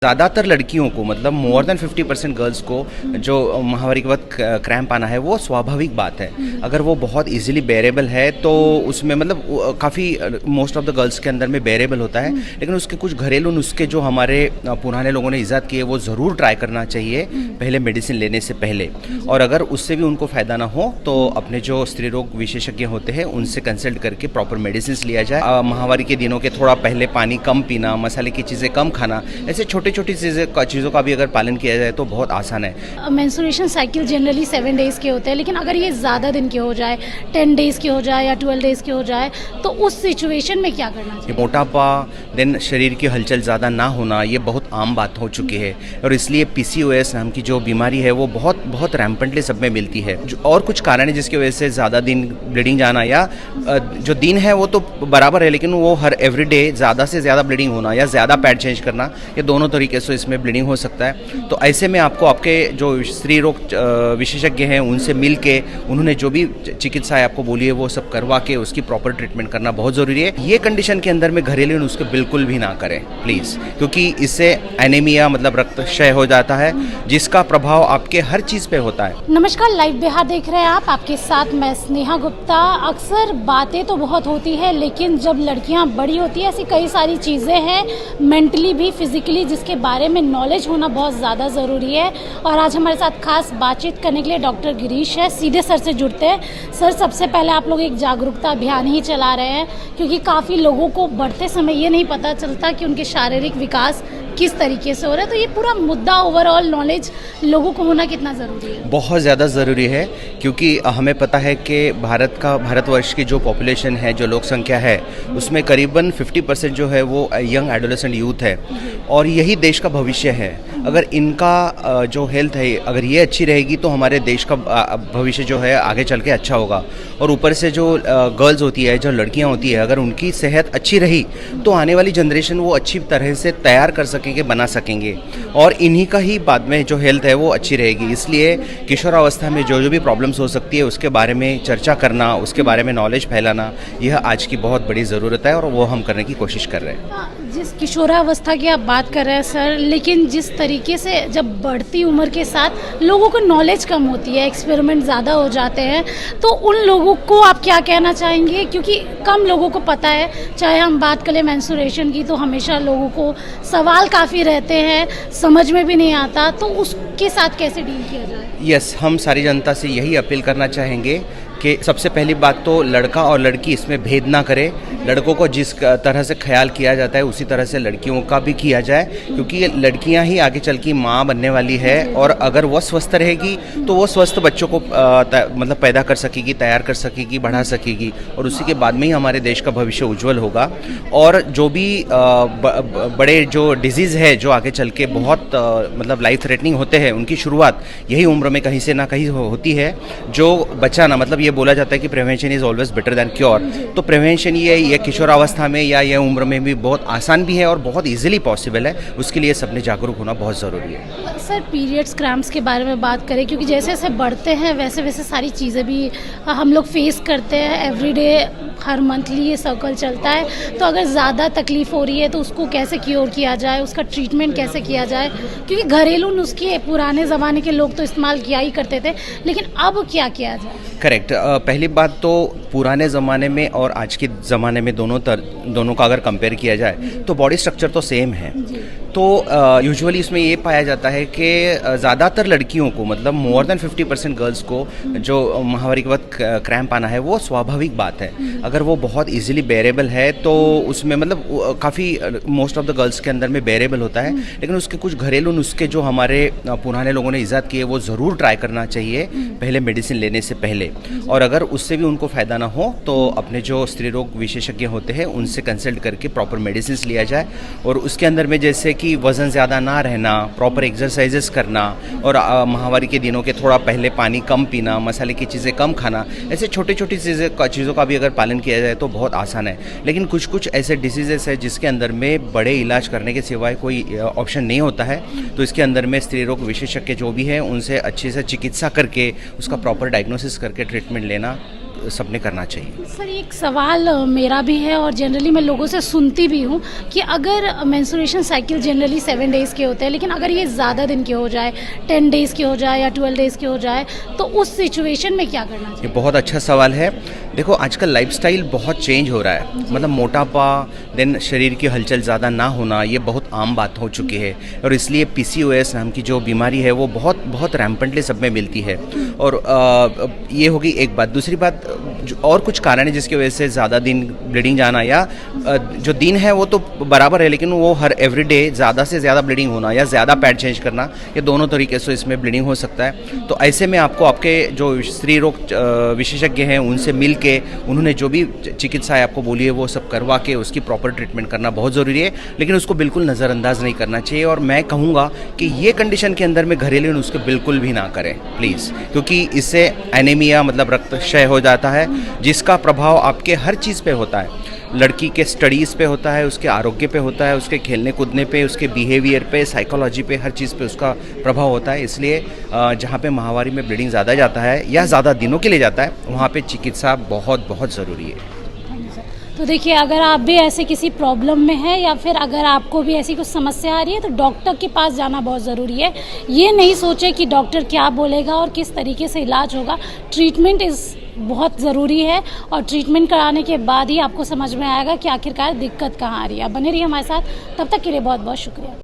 ज़्यादातर लड़कियों को मतलब मोर देन 50% गर्ल्स को जो माहवारी के बाद क्रैम्प आना है वो स्वाभाविक बात है। अगर वो बहुत इजीली बेरेबल है तो उसमें मतलब काफ़ी मोस्ट ऑफ द गर्ल्स के अंदर में बेरेबल होता है, लेकिन उसके कुछ घरेलू नुस्खे जो हमारे पुराने लोगों ने ईजाद किए वो ज़रूर ट्राई करना चाहिए पहले मेडिसिन लेने से पहले। और अगर उससे भी उनको फ़ायदा ना हो तो अपने जो स्त्री रोग विशेषज्ञ होते हैं उनसे कंसल्ट करके प्रॉपर मेडिसिन लिया जाए। माहवारी के दिनों के थोड़ा पहले पानी कम पीना, मसाले की चीज़ें कम खाना, ऐसे छोटे छोटी चीज़ों का भी अगर पालन किया जाए तो बहुत आसान है। मेंस्ट्रुएशन साइकिल जनरली 7 डेज़ के होते हैं, लेकिन अगर ये ज़्यादा दिन के हो जाए, 10 डेज़ के हो जाए या 12 डेज़ के हो जाए तो उस सिचुएशन में क्या करना चाहिए? मोटापा, देन शरीर की हलचल ज़्यादा ना होना, ये बहुत आम बात हो चुकी है और इसलिए PCOS नाम की जो बीमारी है वो बहुत बहुत रैम्पेंटली सब में मिलती है। और कुछ कारण है जिसकी वजह से ज़्यादा दिन ब्लीडिंग जाना या जो दिन है वो तो बराबर है, लेकिन वो हर एवरीडे ज़्यादा से ज़्यादा ब्लीडिंग होना या ज़्यादा पैड चेंज करना, ये दोनों तरीके से इसमें ब्लीडिंग हो सकता है। तो ऐसे में आपको आपके जो स्त्री रोग विशेषज्ञ हैं उनसे मिल के उन्होंने जो भी चिकित्सा है आपको बोली है वो सब करवा के उसकी प्रॉपर ट्रीटमेंट करना बहुत ज़रूरी है। ये कंडीशन के अंदर में घरेलू नुस्खे बिल्कुल भी ना करें प्लीज़, क्योंकि इससे एनीमिया मतलब रक्त क्षय हो जाता है जिसका प्रभाव आपके हर चीज़ पे होता है। नमस्कार, लाइव बिहार देख रहे हैं आप, आपके साथ मैं स्नेहा गुप्ता। अक्सर बातें तो बहुत होती है, लेकिन जब लड़कियां बड़ी होती है ऐसी कई सारी चीज़ें हैं मेंटली भी फिजिकली जिसके बारे में नॉलेज होना बहुत ज़्यादा ज़रूरी है। और आज हमारे साथ खास बातचीत करने के लिए डॉक्टर गिरीश है। सीधे सर से जुड़ते हैं। सर, सबसे पहले आप लोग एक जागरूकता अभियान ही चला रहे हैं, क्योंकि काफ़ी लोगों को बढ़ते समय ये नहीं पता चलता कि उनके शारीरिक विकास किस तरीके से हो रहा है। तो ये पूरा मुद्दा ओवरऑल नॉलेज लोगों को होना कितना ज़रूरी है? बहुत ज़्यादा ज़रूरी है, क्योंकि हमें पता है कि भारतवर्ष की जो पॉपुलेशन है, जो लोक संख्या है, उसमें करीबन 50% जो है वो यंग एडोलेसेंट यूथ है और यही देश का भविष्य है। अगर इनका जो हेल्थ है अगर ये अच्छी रहेगी तो हमारे देश का भविष्य जो है आगे चल के अच्छा होगा। और ऊपर से जो गर्ल्स होती है, जो लड़कियां होती है, अगर उनकी सेहत अच्छी रही तो आने वाली जनरेशन वो अच्छी तरह से तैयार कर सकेंगे, बना सकेंगे और इन्हीं का ही बाद में जो हेल्थ है वो अच्छी रहेगी। इसलिए किशोरावस्था में जो भी प्रॉब्लम्स हो सकती है उसके बारे में चर्चा करना, उसके बारे में नॉलेज फैलाना, यह आज की बहुत बड़ी ज़रूरत है और वो हम करने की कोशिश कर रहे हैं। जिस किशोरावस्था की आप बात कर रहे हैं सर, लेकिन जिस तरीके से जब बढ़ती उम्र के साथ लोगों को नॉलेज कम होती है, एक्सपेरिमेंट ज़्यादा हो जाते हैं, तो उन लोगों को आप क्या कहना चाहेंगे? क्योंकि कम लोगों को पता है। चाहे हम बात करें मेंस्ट्रुएशन की तो हमेशा लोगों को सवाल काफ़ी रहते हैं, समझ में भी नहीं आता, तो उसके साथ कैसे डील किया जाए? यस, हम सारी जनता से यही अपील करना चाहेंगे कि सबसे पहली बात तो लड़का और लड़की इसमें भेद ना करे। लड़कों को जिस तरह से ख्याल किया जाता है उसी तरह से लड़कियों का भी किया जाए, क्योंकि ये लड़कियां ही आगे चल के माँ बनने वाली है और अगर वो स्वस्थ रहेगी तो वो स्वस्थ बच्चों को मतलब पैदा कर सकेगी, तैयार कर सकेगी, बढ़ा सकेगी और उसी के बाद में ही हमारे देश का भविष्य उज्जवल होगा। और जो भी बड़े जो डिजीज़ है जो आगे चल के बहुत मतलब लाइफ थ्रेटनिंग होते हैं, उनकी शुरुआत यही उम्र में कहीं से ना कहीं होती है। जो बचाना मतलब ये बोला जाता है कि prevention is always better than cure, तो प्रिवेंशन ये किशोरावस्था में या ये उम्र में भी बहुत आसान भी है और बहुत इजीली पॉसिबल है। उसके लिए सबने जागरूक होना बहुत ज़रूरी है। सर, पीरियड्स क्रैम्प्स के बारे में बात करें, क्योंकि जैसे जैसे बढ़ते हैं वैसे वैसे सारी चीज़ें भी हम लोग फेस करते हैं एवरीडे, हर मंथली ये सर्कल चलता है। तो अगर ज़्यादा तकलीफ़ हो रही है तो उसको कैसे क्योर किया जाए, उसका ट्रीटमेंट कैसे किया जाए? क्योंकि घरेलू नुस्खे पुराने ज़माने के लोग तो इस्तेमाल किया ही करते थे, लेकिन अब क्या किया जाए? करेक्ट। पहली बात तो पुराने ज़माने में और आज के ज़माने में दोनों का अगर कंपेयर किया जाए तो बॉडी स्ट्रक्चर तो सेम है। तो यूजुअली इसमें ये पाया जाता है कि ज़्यादातर लड़कियों को मतलब मोर देन 50% गर्ल्स को जो माहवारी के बाद क्रैम्प आना है वो स्वाभाविक बात है। अगर वो बहुत इजीली बेरेबल है तो उसमें मतलब काफ़ी मोस्ट ऑफ द गर्ल्स के अंदर में बेरेबल होता है, लेकिन उसके कुछ घरेलू नुस्खे जो हमारे पुराने लोगों ने ईजाद किए वो ज़रूर ट्राई करना चाहिए पहले मेडिसिन लेने से पहले। और अगर उससे भी उनको फ़ायदा ना हो तो अपने जो स्त्री रोग विशेषज्ञ होते हैं उनसे कंसल्ट करके प्रॉपर मेडिसिन लिया जाए। और उसके अंदर में जैसे कि वज़न ज़्यादा ना रहना, प्रॉपर एक्सरसाइजेस करना और माहवारी के दिनों के थोड़ा पहले पानी कम पीना, मसाले की चीज़ें कम खाना, ऐसे छोटी छोटी चीज़ों का भी अगर पालन किया जाए तो बहुत आसान है। लेकिन कुछ कुछ ऐसे डिसीजेस है जिसके अंदर में बड़े इलाज करने के सिवाय कोई ऑप्शन नहीं होता है, तो इसके अंदर में स्त्री रोग विशेषज्ञ जो भी हैं उनसे अच्छे से चिकित्सा करके उसका प्रॉपर डायग्नोसिस करके ट्रीटमेंट लेना सबने करना चाहिए। सर एक सवाल मेरा भी है और जनरली मैं लोगों से सुनती भी हूँ कि अगर मेंस्ट्रुएशन साइकिल जनरली 7 डेज़ के होते हैं, लेकिन अगर ये ज़्यादा दिन के हो जाए, 10 डेज़ के हो जाए या 12 डेज़ के हो जाए, तो उस सिचुएशन में क्या करना चाहिए? ये बहुत अच्छा सवाल है। देखो आजकल लाइफस्टाइल बहुत चेंज हो रहा है, मतलब मोटापा, देन शरीर की हलचल ज़्यादा ना होना, ये बहुत आम बात हो चुकी है और इसलिए PCOS नाम की जो बीमारी है वो बहुत बहुत रैम्पेंटली सब में मिलती है। और ये होगी एक बात। दूसरी बात, और कुछ कारण है जिसकी वजह से ज़्यादा दिन ब्लीडिंग जाना, या जो दिन है वो तो बराबर है लेकिन वो हर एवरीडे ज़्यादा से ज़्यादा ब्लीडिंग होना या ज़्यादा पैड चेंज करना, ये दोनों तरीके से इसमें ब्लीडिंग हो सकता है। तो ऐसे में आपको आपके जो स्त्री रोग विशेषज्ञ हैं उनसे मिल के उन्होंने जो भी चिकित्साएं आपको बोली है वो सब करवा के उसकी प्रॉपर ट्रीटमेंट करना बहुत ज़रूरी है, लेकिन उसको बिल्कुल नज़रअंदाज नहीं करना चाहिए। और मैं कहूँगा कि ये कंडीशन के अंदर में घरेलू नुस्खे बिल्कुल भी ना करें प्लीज़, क्योंकि इससे एनीमिया मतलब रक्त क्षय हो जाता है, जिसका प्रभाव आपके हर चीज़ पे होता है। लड़की के स्टडीज़ पे होता है, उसके आरोग्य पे होता है, उसके खेलने कूदने पे, उसके बिहेवियर पे, साइकोलॉजी पे, हर चीज़ पे उसका प्रभाव होता है। इसलिए जहाँ पे माहवारी में ब्लीडिंग ज़्यादा जाता है या ज़्यादा दिनों के लिए जाता है, वहाँ पे चिकित्सा बहुत बहुत ज़रूरी है। तो देखिए, अगर आप भी ऐसे किसी प्रॉब्लम में हैं या फिर अगर आपको भी ऐसी कुछ समस्या आ रही है तो डॉक्टर के पास जाना बहुत ज़रूरी है। ये नहीं सोचे कि डॉक्टर क्या बोलेगा और किस तरीके से इलाज होगा। ट्रीटमेंट बहुत ज़रूरी है और ट्रीटमेंट कराने के बाद ही आपको समझ में आएगा कि आखिरकार दिक्कत कहाँ आ रही है। आप बने रहिए हमारे साथ, तब तक के लिए बहुत बहुत शुक्रिया।